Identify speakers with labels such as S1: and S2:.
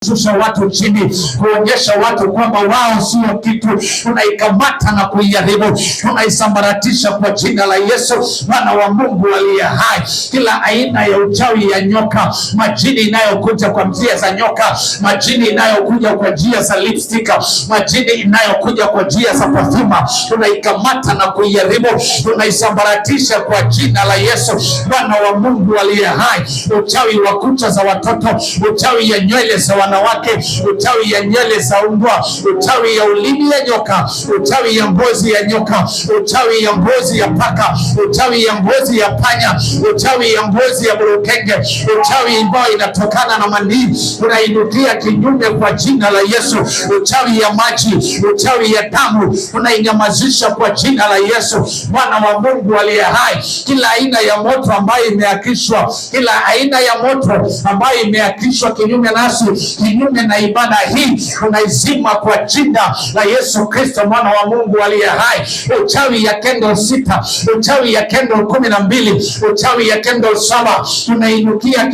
S1: Shusha watu chini, kuonyesha watu kwamba wao sio kitu. Tunaikamata na kuiharibu, tunaisambaratisha kwa jina la Yesu Mwana wa Mungu aliye hai. Kila aina ya uchawi ya nyoka, majini inayokuja kwa njia za nyoka, majini inayokuja kwa njia za lipstick, majini inayokuja kwa njia za parfuma, tunaikamata na kuiharibu, tunaisambaratisha kwa jina la Yesu Mwana wa Mungu aliye hai. Uchawi wa kucha za watoto, uchawi ya nywele za wanawake, uchawi ya nywele za mbwa, uchawi ya ulimi ya nyoka, uchawi ya ngozi ya nyoka, uchawi ya ngozi ya paka, uchawi ya ngozi ya panya, uchawi ya ngozi ya burukenge, uchawi ambao inatokana na manii, tunainukia kinyume kwa jina la Yesu. Uchawi ya maji, uchawi ya damu, tunainyamazisha kwa jina la Yesu Mwana wa Mungu aliye hai. Kila aina ya moto ambayo imeakishwa, kila aina ya moto ambayo imeakishwa kinyume nasi, kinyume na ibada hii, tunaizima kwa jina la Yesu Kristo Mwana wa Mungu aliye hai. Uchawi ya kendo 6, uchawi ya kendo 12, uchawi ya kendo 7, tunainukia